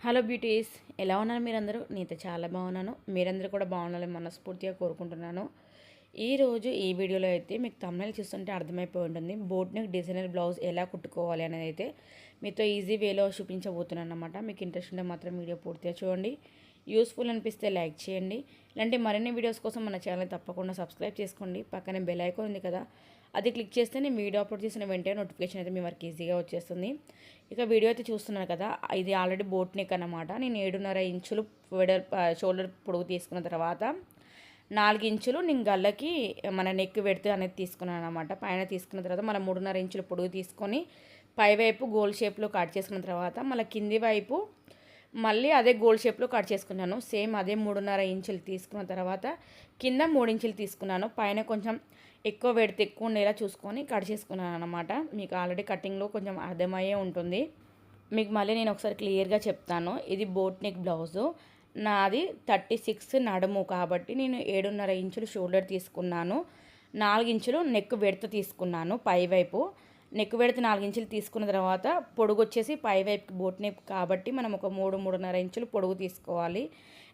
Hello beauties, ఎలా ఉన్నారు మీరందరూ? నేనైతే చాలా బాగున్నాను. మీరందరూ కూడా బాగుండాలని మనస్ఫూర్తిగా కోరుకుంటున్నాను. ఈరోజు ఈ వీడియోలో అయితే మీకు థంబ్నెయిల్ చూస్తుంటే అర్థమైపోయి ఉంటుంది. బోట్ నెక్ డిజైనర్ బ్లౌజ్ ఎలా కుట్టుకోవాలి అనేది అయితే మీతో ఈజీ వేలో చూపించబోతున్నాను అన్నమాట. మీకు ఇంట్రెస్ట్ ఉంటే మాత్రం వీడియో పూర్తిగా చూడండి. యూస్ఫుల్ అనిపిస్తే లైక్ చేయండి. ఇలాంటి మరిన్ని వీడియోస్ కోసం మన ఛానల్ తప్పకుండా సబ్స్క్రైబ్ చేసుకోండి. పక్కనే బెల్ ఐకాన్ ఉంది కదా, అది క్లిక్ చేస్తే నేను వీడియో అప్లోడ్ చేసిన వెంటనే నోటిఫికేషన్ అయితే మీ వరకు ఈజీగా వచ్చేస్తుంది. ఇక వీడియో అయితే చూస్తున్నారు కదా, ఇది ఆల్రెడీ బోట్ నెక్ అన్నమాట. నేను 7.5 ఇంచులు షోల్డర్ పొడవు తీసుకున్న తర్వాత 4 ఇంచులు నేను గల్లకి మన నెక్ వెడత్ అనేది తీసుకున్నాను అనమాట. పైన తీసుకున్న తర్వాత మళ్ళీ 3.5 ఇంచులు పొడవు తీసుకొని పైవైపు గోల్ షేప్లో కట్ చేసుకున్న తర్వాత మళ్ళీ కింది వైపు మళ్ళీ అదే గోల్ షేప్లో కట్ చేసుకున్నాను. సేమ్ అదే 3.5 ఇంచులు తీసుకున్న తర్వాత కింద 3 ఇంచులు తీసుకున్నాను. పైన కొంచెం ఎక్కువ వెడత్ ఎక్కువ ఉండేలా చూసుకొని కట్ చేసుకున్నాను అనమాట. మీకు ఆల్రెడీ కటింగ్లో కొంచెం అర్థమయ్యే ఉంటుంది. మీకు మళ్ళీ నేను ఒకసారి క్లియర్గా చెప్తాను. ఇది బోట్ నెక్ బ్లౌజు, నాది 36 నడుము కాబట్టి నేను 7.5 ఇంచులు షోల్డర్ తీసుకున్నాను. 4 ఇంచులు నెక్ వెడత్ తీసుకున్నాను. పైవైపు నెక్ వెడత్ 4 ఇంచులు తీసుకున్న తర్వాత పొడుగు వచ్చేసి పైవైపుకి బోట్ నెక్ కాబట్టి మనం ఒక 3.5 ఇంచులు పొడుగు తీసుకోవాలి.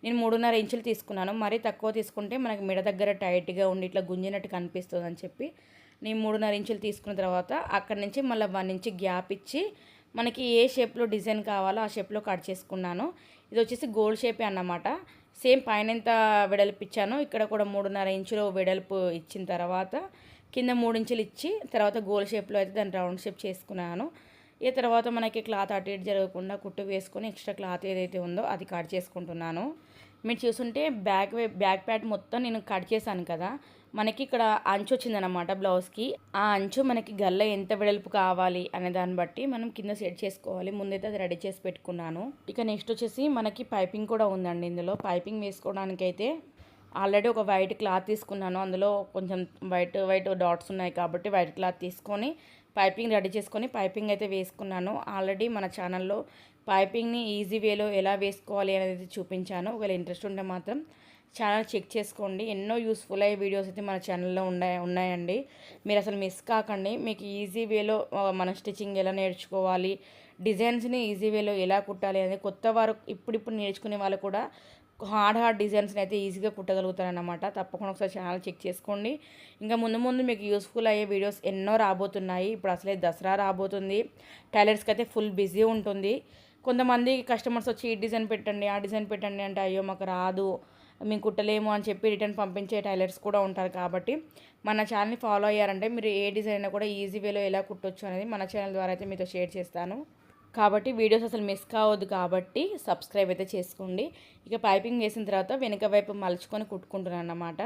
నేను 3.5 ఇంచులు తీసుకున్నాను. మరీ తక్కువ తీసుకుంటే మనకి మెడ దగ్గర టైట్గా ఉండి ఇట్లా గుంజినట్టు కనిపిస్తుంది అని చెప్పి నేను 3.5 ఇంచులు తీసుకున్న తర్వాత అక్కడి నుంచి మళ్ళీ 1 ఇంచ్ గ్యాప్ ఇచ్చి మనకి ఏ షేప్లో డిజైన్ కావాలో ఆ షేప్లో కట్ చేసుకున్నాను. ఇది వచ్చేసి గోల్డ్ షేపే అన్నమాట. సేమ్ పైన ఎంత వెడల్పు ఇచ్చానో ఇక్కడ కూడా 3.5 ఇంచులు వెడల్పు ఇచ్చిన తర్వాత కింద 3 ఇంచులు ఇచ్చి తర్వాత గోల్డ్ షేప్లో అయితే దాన్ని రౌండ్ షేప్ చేసుకున్నాను. ఈ తర్వాత మనకి క్లాత్ అటు ఇటు జరగకుండా కుట్టు వేసుకొని ఎక్స్ట్రా క్లాత్ ఏదైతే ఉందో అది కట్ చేసుకుంటున్నాను. మీరు చూస్తుంటే బ్యాక్ ప్యాట్ మొత్తం నేను కట్ చేశాను కదా, మనకి ఇక్కడ అంచు వచ్చిందనమాట బ్లౌజ్కి. ఆ అంచు మనకి గల్ల ఎంత వెడల్పు కావాలి అనే దాన్ని బట్టి మనం కింద సెట్ చేసుకోవాలి. ముందైతే అది రెడీ చేసి పెట్టుకున్నాను. ఇక నెక్స్ట్ వచ్చేసి మనకి పైపింగ్ కూడా ఉందండి. ఇందులో పైపింగ్ వేసుకోవడానికైతే ఆల్రెడీ ఒక వైట్ క్లాత్ తీసుకున్నాను. అందులో కొంచెం వైట్ డాట్స్ ఉన్నాయి కాబట్టి వైట్ క్లాత్ తీసుకొని పైపింగ్ రెడీ చేసుకొని పైపింగ్ అయితే వేసుకున్నాను. ఆల్రెడీ మన ఛానల్లో పైపింగ్ని ఈజీ వేలో ఎలా వేసుకోవాలి అనేది చూపించాను. ఒకవేళ ఇంట్రెస్ట్ ఉంటే మాత్రం ఛానల్ చెక్ చేసుకోండి. ఎన్నో యూస్ఫుల్ అయ్యే వీడియోస్ అయితే మన ఛానల్లో ఉన్నాయండి. మీరు అసలు మిస్ కాకండి. మీకు ఈజీ వేలో మన స్టిచ్చింగ్ ఎలా నేర్చుకోవాలి, డిజైన్స్ని ఈజీ వేలో ఎలా కుట్టాలి అనేది కొత్త వారు ఇప్పుడు నేర్చుకునే వాళ్ళు కూడా హార్డ్ డిజైన్స్ని అయితే ఈజీగా కుట్టగలుగుతారన్నమాట. తప్పకుండా ఒకసారి ఛానల్ చెక్ చేసుకోండి. ఇంకా ముందు మీకు యూస్ఫుల్ అయ్యే వీడియోస్ ఎన్నో రాబోతున్నాయి. ఇప్పుడు అసలే దసరా రాబోతుంది. టైలర్స్కి అయితే ఫుల్ బిజీ ఉంటుంది. కొంతమంది కస్టమర్స్ వచ్చి ఈ డిజైన్ పెట్టండి ఆ డిజైన్ పెట్టండి అంటే అయ్యో మాకు రాదు, మేము కుట్టలేము అని చెప్పి రిటర్న్ పంపించే టైలర్స్ కూడా ఉంటారు. కాబట్టి మన ఛానల్ని ఫాలో అయ్యారంటే మీరు ఏ డిజైన్ అయినా కూడా ఈజీ వేలో ఎలా కుట్టొచ్చు అనేది మన ఛానల్ ద్వారా అయితే మీతో షేర్ చేస్తాను. కాబట్టి వీడియోస్ అసలు మిస్ కావద్దు కాబట్టి సబ్స్క్రైబ్ అయితే చేసుకోండి. ఇక పైపింగ్ వేసిన తర్వాత వెనుక వైపు మలుచుకొని కుట్టుకుంటున్నాను అన్నమాట.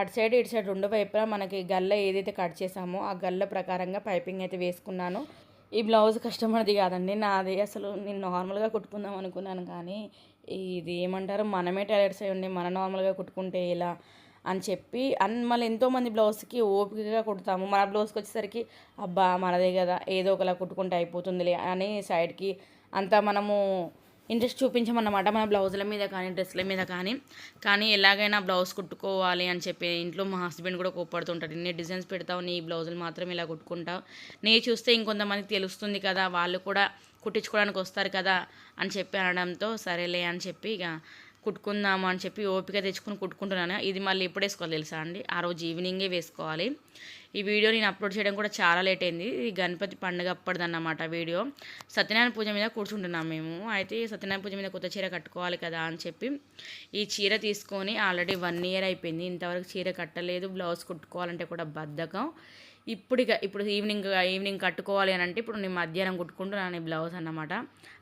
అటు సైడ్ ఇటు సైడ్ రెండు వైపులా మనకి గల్ల ఏదైతే కట్ చేసామో ఆ గల్ల ప్రకారంగా పైపింగ్ అయితే వేసుకున్నాను. ఈ బ్లౌజ్ కస్టమర్ది కాదండి, నాది. అసలు నేను నార్మల్గా కుట్టుకుందాం అనుకున్నాను కానీ ఇది ఏమంటారు, మనమే టైలర్స్ అయ్యి ఉండి మన నార్మల్గా కుట్టుకుంటే ఎలా అని చెప్పి మళ్ళీ ఎంతోమంది బ్లౌజ్కి ఓపికగా కుడతాము. మన బ్లౌజ్కి వచ్చేసరికి అబ్బా మనదే కదా ఏదో ఒకలా కుట్టుకుంటే అయిపోతుందిలే అని సైడ్కి అంతా మనము ఇంట్రెస్ట్ చూపించమన్నమాట మన బ్లౌజుల మీద కానీ డ్రెస్ల మీద కానీ ఎలాగైనా బ్లౌజ్ కుట్టుకోవాలి అని చెప్పి ఇంట్లో మా హస్బెండ్ కూడా కోప్పడుతుంటాడు. నీ డిజైన్స్ పెడతావు, నీ బ్లౌజులు మాత్రం ఇలా కుట్టుకుంటావు, నీ చూస్తే ఇంకొంతమందికి తెలుస్తుంది కదా, వాళ్ళు కూడా కుట్టించుకోవడానికి వస్తారు కదా అని చెప్పి అనడంతో సరేలే అని చెప్పి ఇక కుట్టుకుందాము అని చెప్పి ఓపిక తెచ్చుకొని కుట్టుకుంటున్నాను. ఇది మళ్ళీ ఎప్పుడు వేసుకోవాలి తెలుసా అండి, ఆ రోజు ఈవినింగే వేసుకోవాలి. ఈ వీడియో నేను అప్లోడ్ చేయడం కూడా చాలా లేట్ అయింది. ఇది గణపతి పండుగ అప్పటిదన్నమాట వీడియో. సత్యనారాయణ పూజ మీద కూర్చుంటున్నాం మేము. అయితే సత్యనారాయణ పూజ మీద కొత్త చీర కట్టుకోవాలి కదా అని చెప్పి ఈ చీర తీసుకొని ఆల్రెడీ 1 ఇయర్ అయిపోయింది. ఇంతవరకు చీర కట్టలేదు. బ్లౌజ్ కుట్టుకోవాలంటే కూడా బద్ధకం. ఇప్పుడు ఈవినింగ్ కట్టుకోవాలి అని అంటే ఇప్పుడు నేను మధ్యాహ్నం కుట్టుకుంటున్నాను ఈ బ్లౌజ్ అన్నమాట.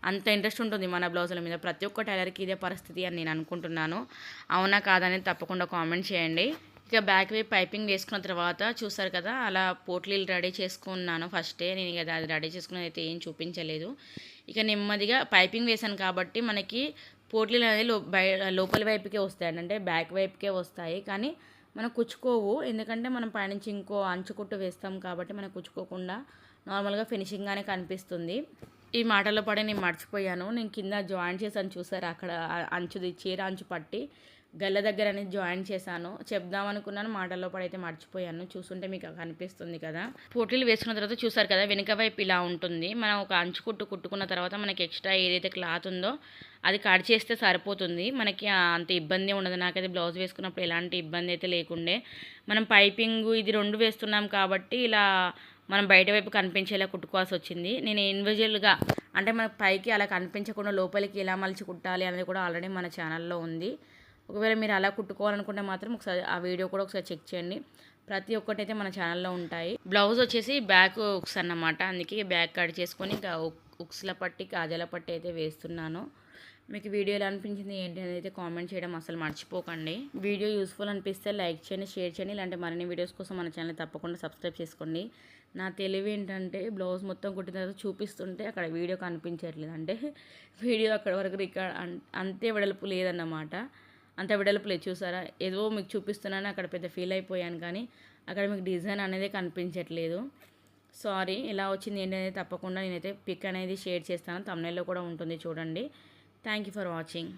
అంత ఇంట్రెస్ట్ ఉంటుంది మన బ్లౌజుల మీద. ప్రతి ఒక్క టైలర్కి ఇదే పరిస్థితి అని నేను అనుకుంటున్నాను. అవునా కాదని తప్పకుండా కామెంట్ చేయండి. ఇక బ్యాక్ వైపు పైపింగ్ వేసుకున్న తర్వాత చూసారు కదా, అలా పోట్లీలు రెడీ చేసుకున్నాను ఫస్టే. నేను ఇక అది రెడీ చేసుకున్నది అయితే ఏం చూపించలేదు. ఇక నెమ్మదిగా పైపింగ్ వేసాను కాబట్టి మనకి పోట్లీలు అనేది లోపలి వైపుకే వస్తాయండి, అంటే బ్యాక్ వైపుకే వస్తాయి. కానీ మనం కుచ్చుకోవు, ఎందుకంటే మనం పైనుంచి ఇంకో అంచు కుట్టు వేస్తాం కాబట్టి మనకు కుచ్చుకోకుండా నార్మల్గా ఫినిషింగ్గానే కనిపిస్తుంది. ఈ మాటల్లో పడి నేను మర్చిపోయాను, నేను కింద జాయింట్ చేశాను చూసారు, అక్కడ చీర అంచు పట్టి గల్ల దగ్గర అనేది జాయిన్ చేశాను. చెప్దాం అనుకున్నాను, మాటల్లో పడైతే మర్చిపోయాను. చూస్తుంటే మీకు కనిపిస్తుంది కదా. పోటీలు వేసుకున్న తర్వాత చూసారు కదా, వెనుక వైపు ఇలా ఉంటుంది. మనం ఒక అంచు కుట్టుకున్న తర్వాత మనకి ఎక్స్ట్రా ఏదైతే క్లాత్ ఉందో అది కట్ చేస్తే సరిపోతుంది. మనకి అంత ఇబ్బంది ఉండదు. నాకైతే బ్లౌజ్ వేసుకున్నప్పుడు ఎలాంటి ఇబ్బంది అయితే లేకుండే. మనం పైపింగ్ ఇది 2 వేస్తున్నాం కాబట్టి ఇలా మనం బయట వైపు కనిపించేలా కుట్టుకోవాల్సి వచ్చింది. నేను ఇండివిజువల్గా అంటే మనకు పైకి అలా కనిపించకుండా లోపలికి ఎలా మలిచి కుట్టాలి అనేది కూడా ఆల్రెడీ మన ఛానల్లో ఉంది. ఒకవేళ మీరు అలా కుట్టుకోవాలనుకుంటే మాత్రం ఒకసారి ఆ వీడియో కూడా ఒకసారి చెక్ చేయండి. ప్రతి ఒక్కటి అయితే మన ఛానల్లో ఉంటాయి. బ్లౌజ్ వచ్చేసి బ్యాక్ ఉక్స్ అన్నమాట. అందుకే బ్యాక్ కట్ చేసుకొని ఇంకా ఉక్స్ల పట్టి కాజాల పట్టి అయితే వేస్తున్నాను. మీకు వీడియో ఎలా అనిపించింది ఏంటి అనేది అయితే కామెంట్ చేయడం అసలు మర్చిపోకండి. వీడియో యూస్ఫుల్ అనిపిస్తే లైక్ చేయండి, షేర్ చేయండి. ఇలాంటి మరిన్ని వీడియోస్ కోసం మన ఛానల్ తప్పకుండా సబ్స్క్రైబ్ చేసుకోండి. నా తెలివి ఏంటంటే బ్లౌజ్ మొత్తం కుట్టిన తర్వాత చూపిస్తుంటే అక్కడ వీడియో కనిపించట్లేదు. అంటే వీడియో అక్కడ వరకు రికార్డ్ అంతే వెడల్పు లేదన్నమాట. అంత వెడల్పు లేదు. చూసారా, ఏదో మీకు చూపిస్తున్నాను అక్కడ పెద్ద ఫీల్ అయిపోయాను, కానీ అక్కడ మీకు డిజైన్ అనేది కనిపించట్లేదు. సారీ. ఎలా వచ్చింది ఏంటి అనేది తప్పకుండా నేనైతే పిక్ అనేది షేర్ చేస్తాను. థంబ్నెయిల్లో కూడా ఉంటుంది చూడండి. Thank you for watching.